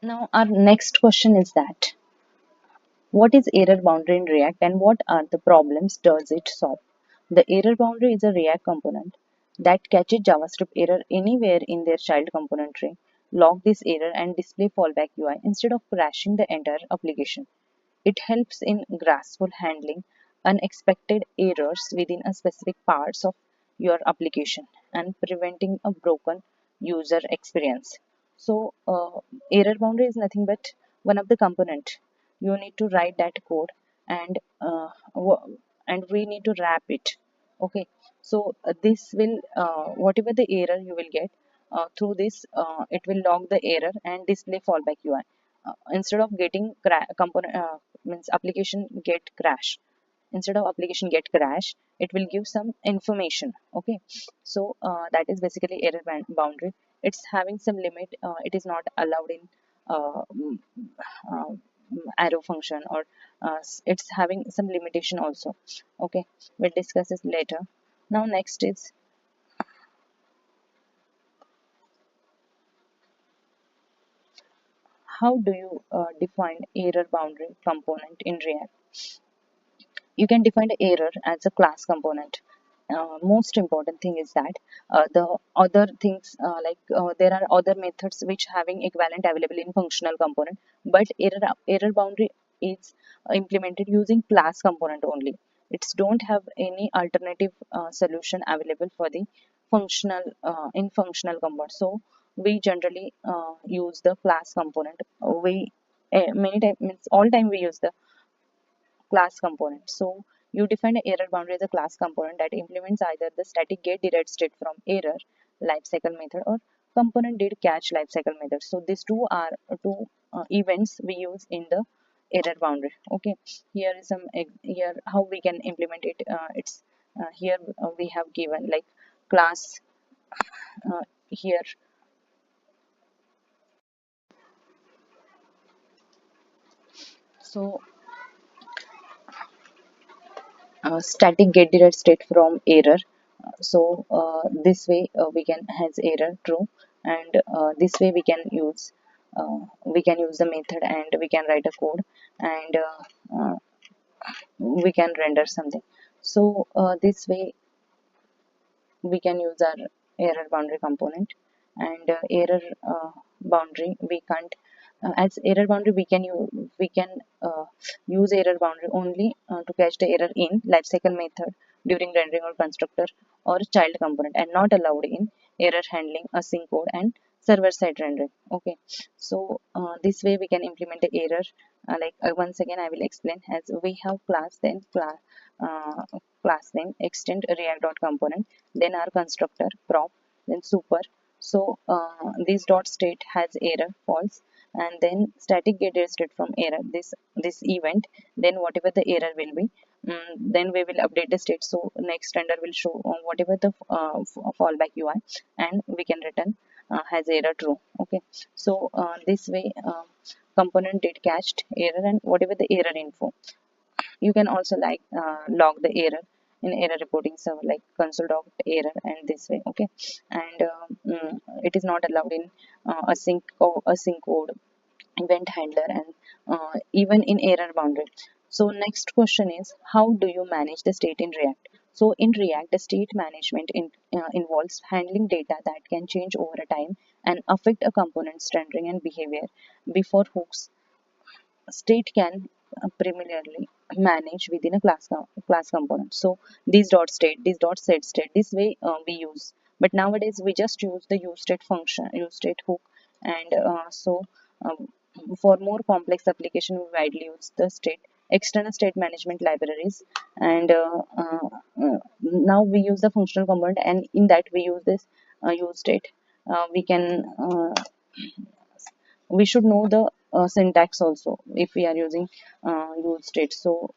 Now our next question is that what is error boundary in React and what are the problems does it solve? The error boundary is a React component that catches JavaScript error anywhere in their child component tree, log this error and display fallback UI instead of crashing the entire application. It helps in graceful handling unexpected errors within a specific parts of your application and preventing a broken user experience. So error boundary is nothing but one of the component. You need to write that code and and we need to wrap it. Okay, so this will whatever the error you will get through this, it will log the error and display fallback UI instead of getting component means application get crash. Instead of application get crash, it will give some information. Okay, so that is basically error boundary. It's having some limit. It is not allowed in uh, mm, uh, arrow function, or it's having some limitation also. Okay, we'll discuss this later. Now next is how do you define error boundary component in React. You can define the error as a class component. Most important thing is that the other things there are other methods which having equivalent available in functional component, but error boundary is implemented using class component only. It's don't have any alternative solution available for the functional in functional component. So we generally use the class component. We many time means all time we use the class component. So you define an error boundary as a class component that implements either the static get derived state from error lifecycle method or component did catch lifecycle method. So these two are two events we use in the error boundary. Okay, here is some here how we can implement it. It's here we have given like class here. So static get derived state from error. So this way we can has error true, and this way we can use the method and we can write a code, and we can render something. So this way we can use our error boundary component, and error boundary we can't as error boundary we can use error boundary only to catch the error in lifecycle method during rendering or constructor or child component, and not allowed in error handling async code and server side rendering. Okay, so this way we can implement the error once again I will explain. As we have class, then class name extend react dot component, then our constructor prop, then super. So this dot state has error false, and then static get error state from error this event, then whatever the error will be, then we will update the state. So next render will show whatever the fallback UI, and we can return has error true. Okay, so this way component did catched error and whatever the error info. You can also log the error in error reporting server like console dot error, and this way. Okay, and it is not allowed in async code, event handler, and even in error boundary. So next question is how do you manage the state in React. So in React, the state management involves handling data that can change over a time and affect a component's rendering and behavior. Before hooks, state can primarily manage within a class component. So these dot state, these dot set state, this way we use. But nowadays we just use the use state function, use state hook, and um, for more complex application we widely use the state external state management libraries, and now we use the functional component, and in that we use this use state. We can we should know the syntax also if we are using use state. So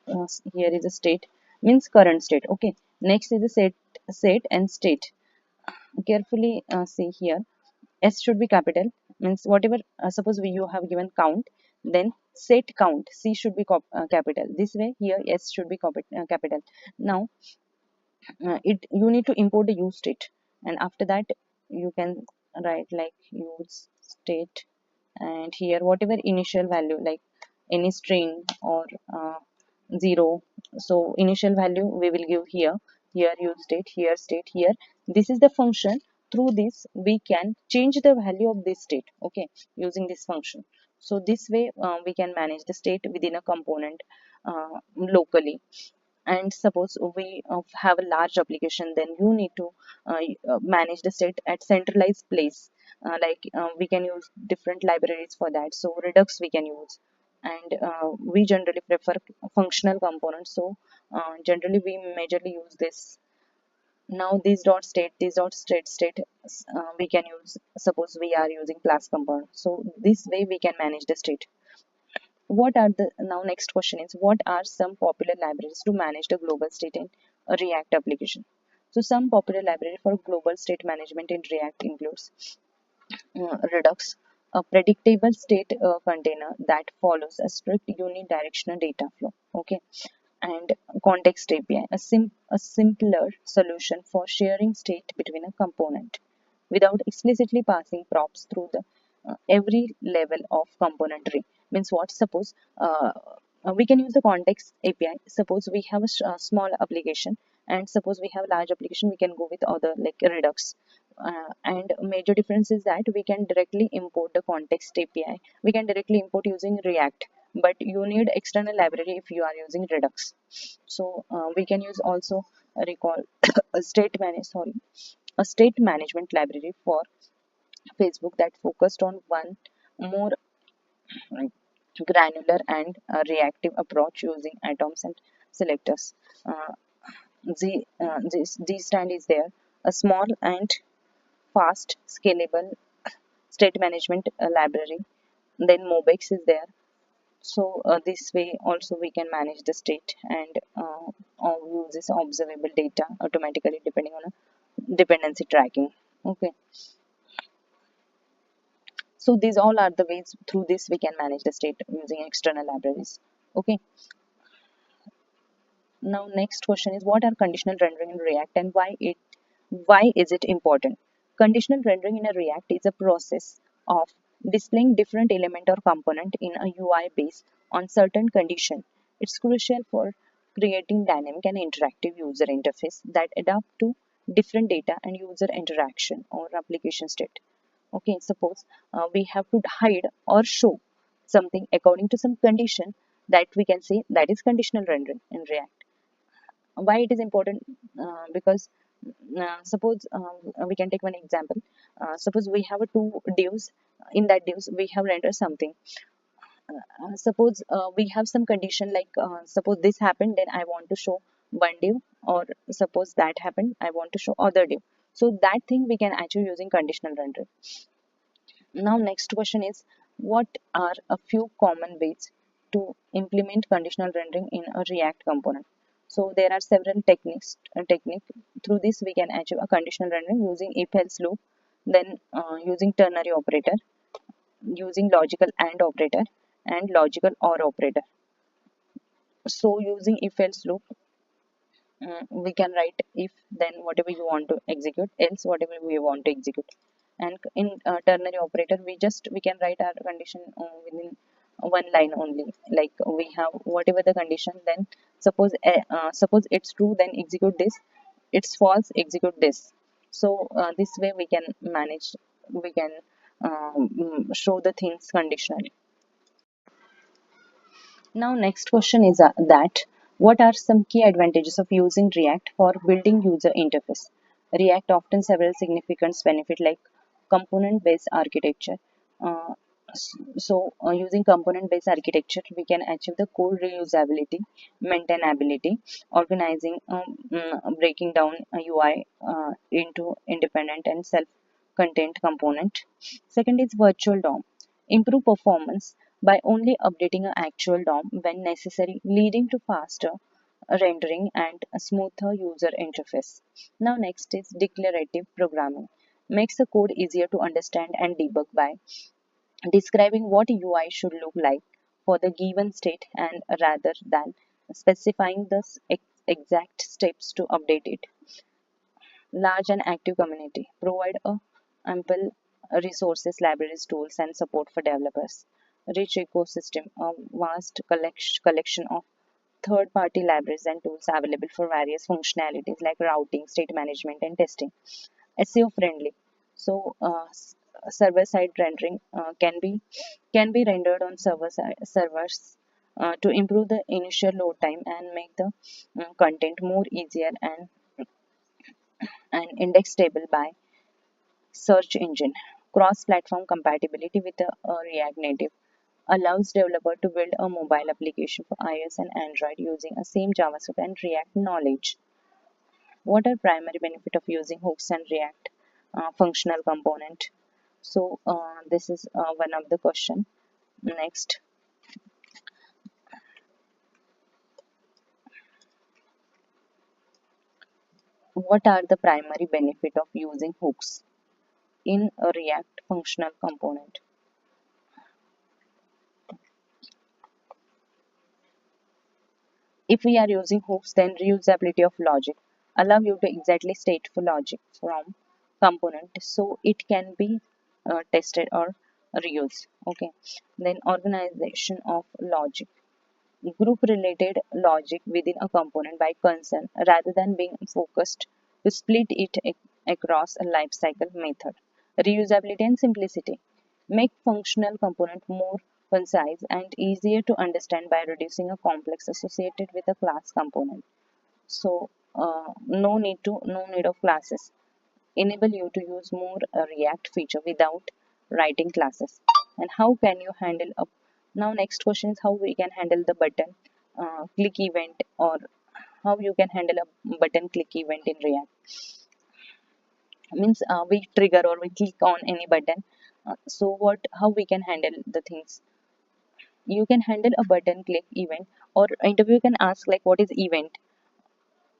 here is a state means current state. Okay, next is a set and state. Carefully see here, s should be capital, means whatever suppose you have given count, then set count c should be capital. This way here s should be capital. Now it you need to import the use state, and after that you can write like use state and here whatever initial value like any string or 0. So initial value we will give here, here use state, here. This is the function. Through this we can change the value of this state, okay, using this function. So this way we can manage the state within a component locally. And suppose we have a large application, then you need to manage the state at centralized place, we can use different libraries for that. So Redux we can use, and we generally prefer functional components. So generally we majorly use this. Now this dot state we can use, suppose we are using class component. So this way we can manage the state. What are the now next question is, what are some popular libraries to manage the global state in a React application? So some popular library for global state management in React includes Redux, a predictable state container that follows a strict unidirectional data flow. Okay, and Context API, a simpler solution for sharing state between a component without explicitly passing props through the every level of componentry. Means what? Suppose we can use the context API. Suppose we have a small application, and suppose we have a large application, we can go with other like Redux. And major difference is that we can directly import the context API. We can directly import using React, but you need external library if you are using Redux. So we can use also recall a a state management library for Facebook that focused on one more granular and reactive approach using atoms and selectors. Uh, G stand is there, a small and fast scalable state management library. Then Mobex is there. So this way also we can manage the state and use this observable data automatically depending on a dependency tracking. Okay, so these all are the ways through this we can manage the state using external libraries. Okay, now next question is, what are conditional rendering in React and why is it important? Conditional rendering in a React is a process of displaying different element or component in a UI based on certain condition. It's crucial for creating dynamic and interactive user interface that adapt to different data and user interaction or application state. Okay, suppose we have to hide or show something according to some condition, that we can say that is conditional rendering in React. Why it is important? Because suppose we can take one example. Suppose we have a two divs. In that divs we have rendered something. Suppose we have some condition like suppose this happened, then I want to show one div, or suppose that happened, I want to show other div. So that thing we can achieve using conditional rendering. Now next question is, what are a few common ways to implement conditional rendering in a React component? So there are several technique. Through this we can achieve a conditional rendering using if else loop, then using ternary operator, using logical AND operator and logical OR operator. So using if else loop, we can write if, then whatever you want to execute, else whatever we want to execute. And in ternary operator we can write our condition within one line only, like we have whatever the condition, then suppose it's true, then execute this, it's false, execute this. So this way we can manage, we can show the things conditionally. Now, next question is that what are some key advantages of using React for building user interface? React often several significant benefits like component-based architecture. Uh, Using component-based architecture, we can achieve the code reusability, maintainability, organizing, breaking down a UI into independent and self-contained component. Second is virtual DOM. Improve performance by only updating an actual DOM when necessary, leading to faster rendering and a smoother user interface. Now next is declarative programming. Makes the code easier to understand and debug by describing what UI should look like for the given state, and rather than specifying the exact steps to update it. Large and active community provide a ample resources, libraries, tools, and support for developers. Rich ecosystem, a vast collection of third-party libraries and tools available for various functionalities like routing, state management, and testing. SEO friendly. So server-side rendering can be rendered on servers to improve the initial load time and make the content more easier and indexable by search engine. Cross-platform compatibility with the React Native allows developer to build a mobile application for iOS and Android using a same JavaScript and React knowledge. What are primary benefit of using hooks and React functional component? So this is one of the question. Next, what are the primary benefit of using hooks in a React functional component? If we are using hooks, then reusability of logic allow you to exactly stateful logic from component so it can be tested or reused. Okay. Then organization of logic. Group related logic within a component by concern rather than being focused to split it across a lifecycle method. Reusability and simplicity make functional component more concise and easier to understand by reducing a complex associated with a class component. So no need of classes enable you to use more React feature without writing classes. And how can you handle a now next question is how we can handle the button click event, or how you can handle a button click event in React. Means we trigger or we click on any button. So what how we can handle the things? You can handle a button click event, or interview can ask like what is event.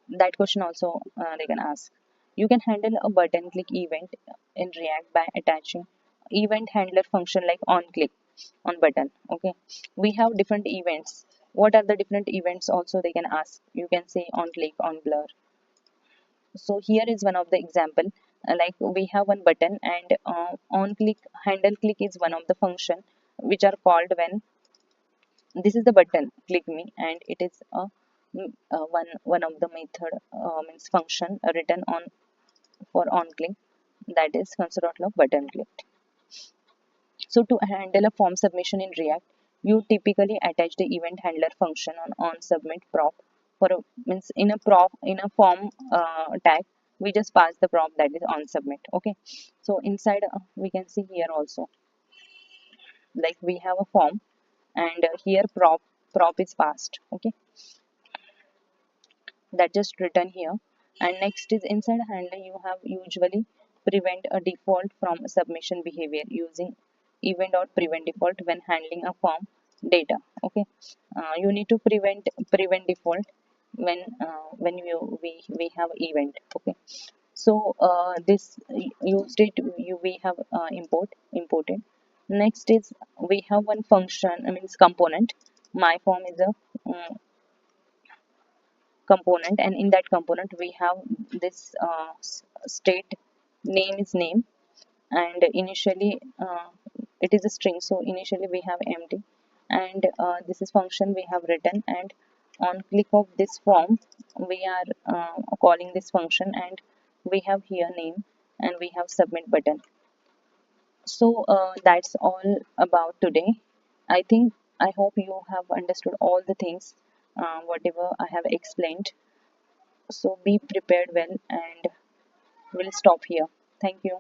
That question also they can ask. You can handle a button click event in React by attaching event handler function like on click on button. Okay, we have different events. What are the different events also they can ask? You can say on click, on blur. So here is one of the example. Like we have one button and on click handle click is one of the function which are called when this is the button click me, and it is a one of the method means function written on for on click, that is considered of button click. So to handle a form submission in React, you typically attach the event handler function on submit prop for a, means in a form tag we just pass the prop that is on submit. Okay, so inside we can see here also like we have a form and here prop is passed. Okay, that just written here. And next is inside handler you have usually prevent a default from submission behavior using event or prevent default when handling a form data. Okay, you need to prevent default when we have event. Okay, so this used it we have imported. Next is we have one function, I mean component. My form is a component, and in that component we have this state name is name, and initially it is a string, so initially we have empty, and this is function we have written, and on click of this form we are calling this function, and we have here name and we have submit button. So that's all about today. I think I hope you have understood all the things whatever I have explained. So be prepared well, and we'll stop here. Thank you.